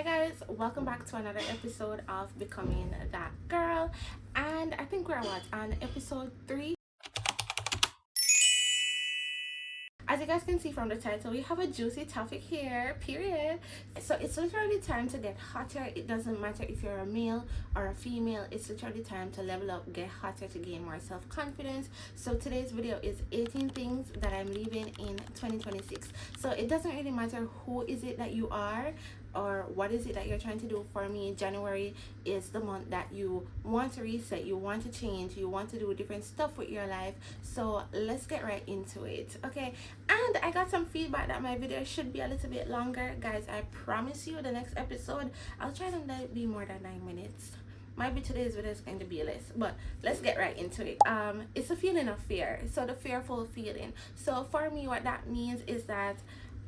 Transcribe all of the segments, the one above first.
Hi guys, welcome back to another episode of Becoming That Girl, and I think we're on episode 3. As you guys can see from the title, we have a juicy topic here, period. So it's literally time to get hotter. It doesn't matter if you're a male or a female, it's literally time to level up, get hotter, to gain more self-confidence. So today's video is 18 things that I'm leaving in 2026. So it doesn't really matter who is it that you are or what is it that you're trying to do. For me, January is the month that you want to reset, you want to change, you want to do different stuff with your life. So let's get right into it, okay? And I got some feedback that my video should be a little bit longer. Guys, I promise you the next episode I'll try to let it be more than 9 minutes. Maybe today's video is going to be less, but let's get right into it. It's a feeling of fear, so the fearful feeling. So for me, what that means is that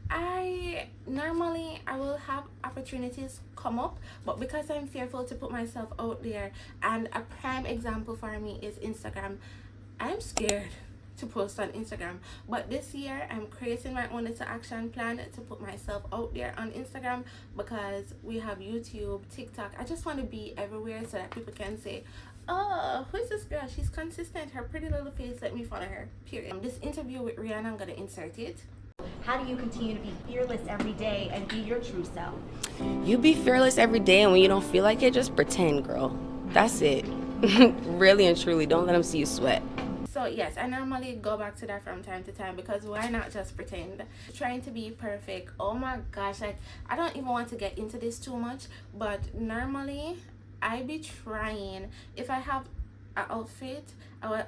I will have opportunities come up, but because I'm fearful to put myself out there, and a prime example for me is Instagram. I'm scared to post on Instagram, but this year I'm creating my own little action plan to put myself out there on Instagram, because we have YouTube, TikTok. I just want to be everywhere so that people can say, oh, who's this girl? She's consistent, her pretty little face, let me follow her, period. This interview with Rihanna, I'm gonna insert it. How do you continue to be fearless every day and be your true self? You be fearless every day, and when you don't feel like it, just pretend, girl. That's it. Really and truly, don't let them see you sweat. So yes, I normally go back to that from time to time, because why not just pretend? Trying to be perfect, oh my gosh, like I don't even want to get into this too much, but normally I be trying, if I have an outfit,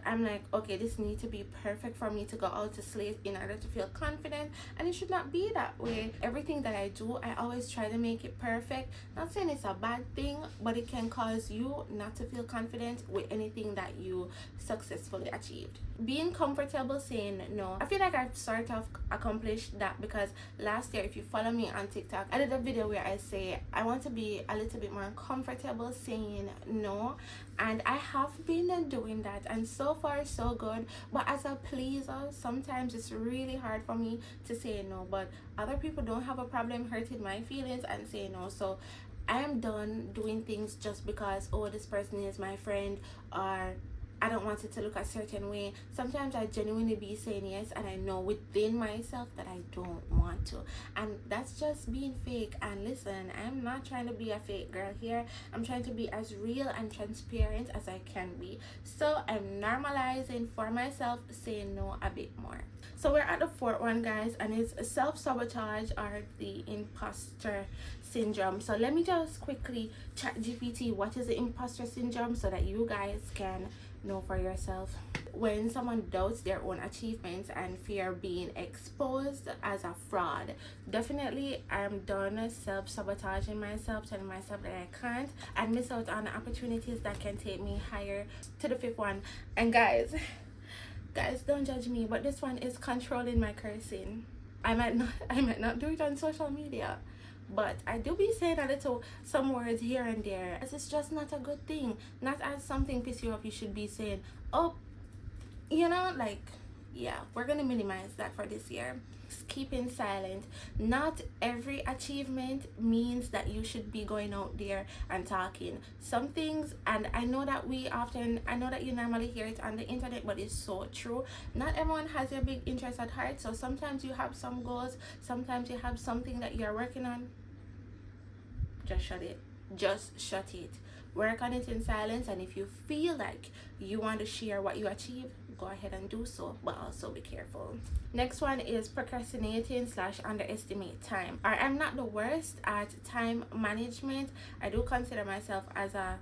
I'm like, okay, this needs to be perfect for me to go out to slate in order to feel confident, and it should not be that way. Everything that I do, I always try to make it perfect. Not saying it's a bad thing, but it can cause you not to feel confident with anything that you successfully achieved. Being comfortable saying no, I feel like I've sort of accomplished that, because last year, if you follow me on TikTok, I did a video where I say I want to be a little bit more comfortable saying no, and I have been doing that, and so far so good. But as a pleaser, sometimes it's really hard for me to say no, but other people don't have a problem hurting my feelings and say no. So I am done doing things just because, oh, this person is my friend, or I don't want it to look a certain way. Sometimes I genuinely be saying yes, and I know within myself that I don't want to, and that's just being fake. And listen, I'm not trying to be a fake girl here. I'm trying to be as real and transparent as I can be. So I'm normalizing for myself saying no a bit more. So we're at the fourth one, guys, and it's self-sabotage or the imposter syndrome. So let me just quickly chat GPT what is the imposter syndrome, so that you guys can know for yourself. When someone doubts their own achievements and fear being exposed as a fraud, definitely I'm done self-sabotaging myself, telling myself that I can't, and miss out on opportunities that can take me higher. To the fifth one, and guys, don't judge me, but this one is controlling my cursing. I might not do it on social media, but I do be saying a little some words here and there, as it's just not a good thing. Not as something piss you off, you should be saying, oh, you know, like, yeah, we're gonna minimize that for this year. Keeping silent. Not every achievement means that you should be going out there and talking. Some things, and I know that you normally hear it on the internet, but it's so true. Not everyone has your big interest at heart. So sometimes you have some goals, sometimes you have something that you're working on. Just shut it. Work on it in silence, and if you feel like you want to share what you achieve, go ahead and do so, but also be careful. Next one is procrastinating / underestimate time. I'm not the worst at time management. I do consider myself as a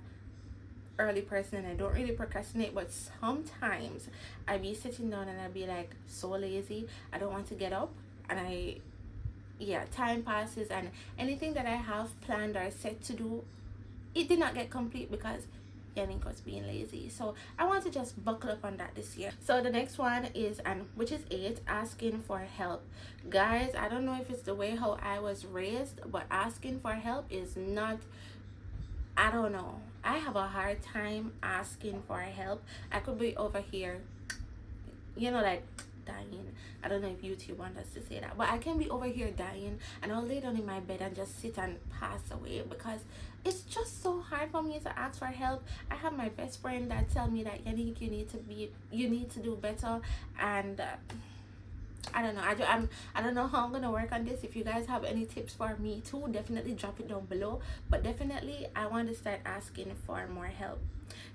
early person, and I don't really procrastinate, but sometimes I be sitting down and I be like so lazy, I don't want to get up, and time passes, and anything that I have planned or set to do, it did not get complete because Yannick was being lazy. So I want to just buckle up on that this year. So the next one is, and which is 8, asking for help. Guys, I don't know if it's the way how I was raised, but asking for help is not, I don't know, I have a hard time asking for help. I could be over here, you know, like dying. I don't know if YouTube wants us to say that, but I can be over here dying and I'll lay down in my bed and just sit and pass away because it's just so hard for me to ask for help. I have my best friend that tell me that Yannick, you need to do better, and I don't know. I don't know how I'm gonna work on this. If you guys have any tips for me too, definitely drop it down below. But definitely I want to start asking for more help.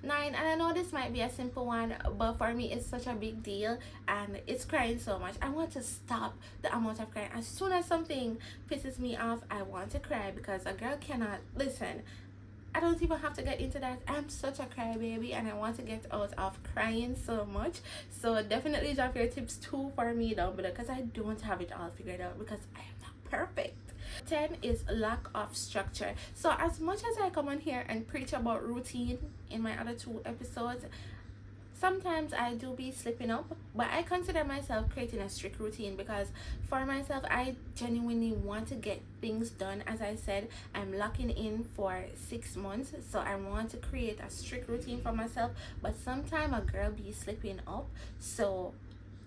9, and I know this might be a simple one, but for me it's such a big deal, and it's crying so much. I want to stop the amount of crying. As soon as something pisses me off, I want to cry, because a girl cannot listen. I don't even have to get into that. I'm such a crybaby and I want to get out of crying so much. So definitely drop your tips too for me down below, because I don't have it all figured out, because I am not perfect. 10 is lack of structure. So as much as I come on here and preach about routine in my other 2 episodes, sometimes I do be slipping up, but I consider myself creating a strict routine, because for myself, I genuinely want to get things done. As I said, I'm locking in for 6 months, so I want to create a strict routine for myself, but sometimes a girl be slipping up. So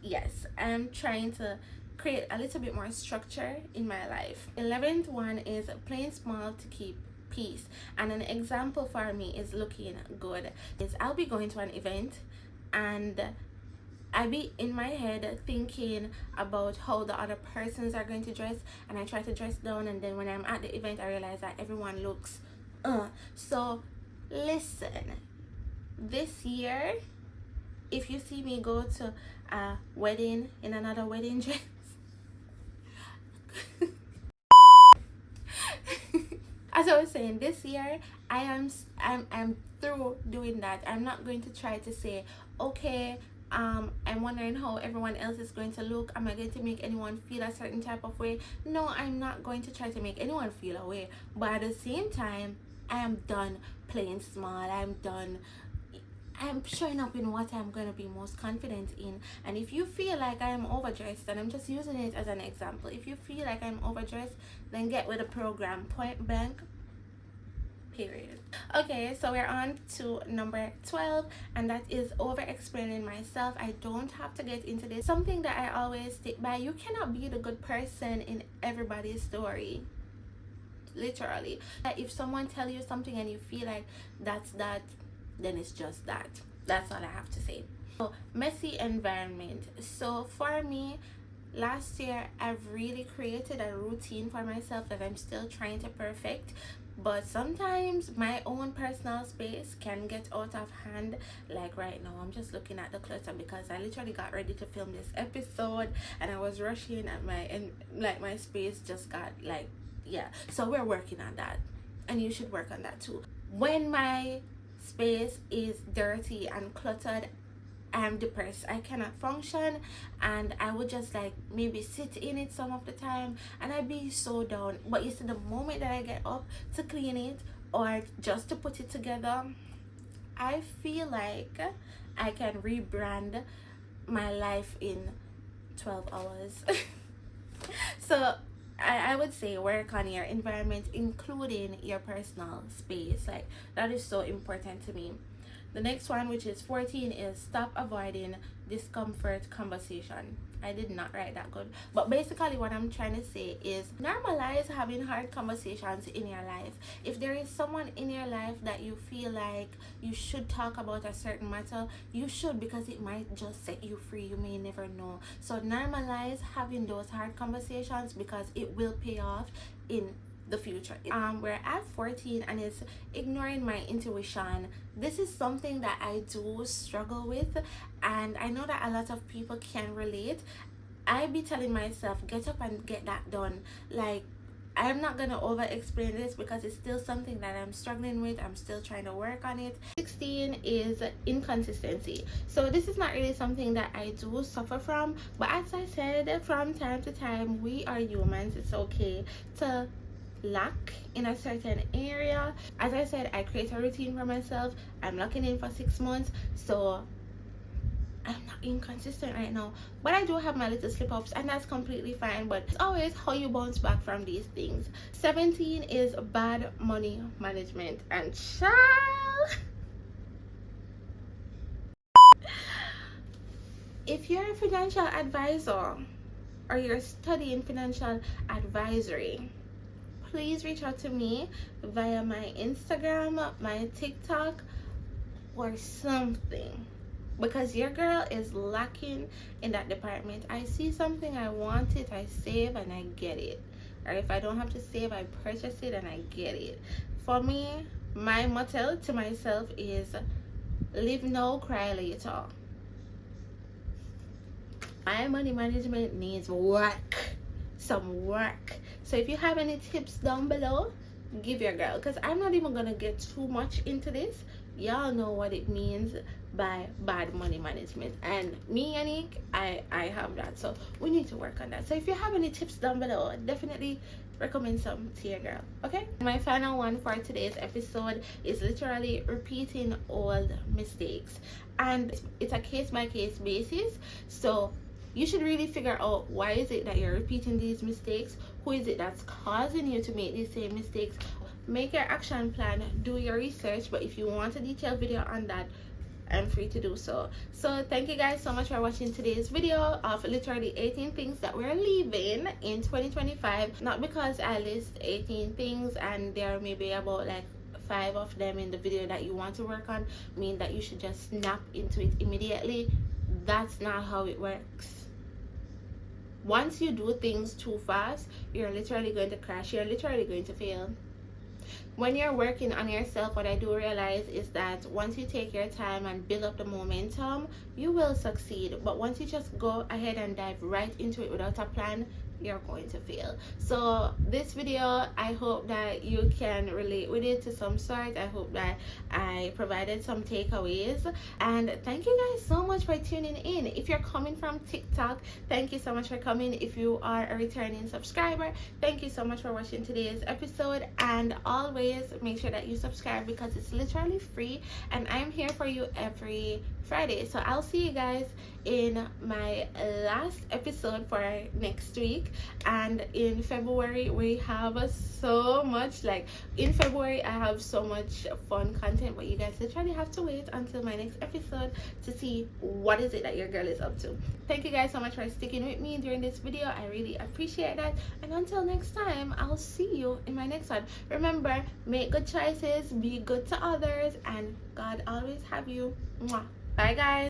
yes, I'm trying to create a little bit more structure in my life. 11th one is playing small to keep peace, and an example for me is looking good. I'll be going to an event and I be in my head thinking about how the other persons are going to dress, and I try to dress down, and then when I'm at the event I realize that everyone looks so listen, this year if you see me go to a wedding in another wedding dress, as I was saying, this year I'm through doing that. I'm not going to try to say, okay, I'm wondering how everyone else is going to look. Am I going to make anyone feel a certain type of way? No, I'm not going to try to make anyone feel a way. But at the same time, I am done playing small. I'm showing up in what I'm going to be most confident in. And if you feel like I am overdressed, and I'm just using it as an example, if you feel like I'm overdressed, then get with the program, point blank, period. Okay, so we're on to number 12, and that is over explaining myself. I don't have to get into this. Something that I always stick by: you cannot be the good person in everybody's story. Literally, if someone tell you something and you feel like that's that, then it's just that. That's all I have to say. So messy environment. So for me, last year I've really created a routine for myself that I'm still trying to perfect, but sometimes my own personal space can get out of hand. Like right now, I'm just looking at the clutter because I literally got ready to film this episode and I was rushing at my space just got like, yeah. So we're working on that, and you should work on that too. When my space is dirty and cluttered, I'm depressed. I cannot function, and I would just like maybe sit in it some of the time and I'd be so down. But you see, the moment that I get up to clean it or just to put it together, I feel like I can rebrand my life in 12 hours. So I would say work on your environment, including your personal space. Like, that is so important to me. The next one, which is 14, is stop avoiding discomfort conversation. I did not write that good, but basically what I'm trying to say is normalize having hard conversations in your life. If there is someone in your life that you feel like you should talk about a certain matter, you should, because it might just set you free. You may never know. So normalize having those hard conversations, because it will pay off in the future. We're at 14, and it's ignoring my intuition. This is something that I do struggle with, and I know that a lot of people can relate. I be telling myself, get up and get that done. Like, I'm not gonna over explain this because it's still something that I'm struggling with. I'm still trying to work on it. 16 is inconsistency. So this is not really something that I do suffer from, but as I said, from time to time, we are humans. It's okay to lack in a certain area. As I said, I create a routine for myself. I'm locking in for 6 months, so I'm not inconsistent right now, but I do have my little slip-ups, and that's completely fine. But it's always how you bounce back from these things. 17 is bad money management, and child, If you're a financial advisor or you're studying financial advisory, please reach out to me via my Instagram, my TikTok, or something, because your girl is lacking in that department. I see something, I want it, I save and I get it. Or if I don't have to save, I purchase it and I get it. For me, my motto to myself is live now, cry later. My money management needs work, some work. So if you have any tips down below, give your girl, because I'm not even gonna get too much into this. Y'all know what it means by bad money management, and me, Yannick, I have that, so we need to work on that. So if you have any tips down below, definitely recommend some to your girl. Okay, my final one for today's episode is literally repeating old mistakes, and it's a case-by-case basis. So you should really figure out why is it that you're repeating these mistakes, who is it that's causing you to make these same mistakes. Make your action plan, do your research, but if you want a detailed video on that, I'm free to do so. So thank you guys so much for watching today's video of literally 18 things that we're leaving in 2025. Not because I list 18 things and there may be about like 5 of them in the video that you want to work on mean that you should just snap into it immediately. That's not how it works. Once you do things too fast, you're literally going to crash, you're literally going to fail. When you're working on yourself, what I do realize is that once you take your time and build up the momentum, you will succeed. But once you just go ahead and dive right into it without a plan, you're going to fail. So this video, I hope that you can relate with it to some sort. I hope that I provided some takeaways, and thank you guys so much for tuning in. If you're coming from TikTok, thank you so much for coming. If you are a returning subscriber, thank you so much for watching today's episode, and always make sure that you subscribe because it's literally free, and I'm here for you every Friday. So I'll see you guys in my last episode for next week, and in February we have so much, like in February I have so much fun content, but you guys literally have to wait until my next episode to see what is it that your girl is up to. Thank you guys so much for sticking with me during this video. I really appreciate that, and until next time, I'll see you in my next one. Remember, make good choices, be good to others, and God always have you. Mwah. Bye guys.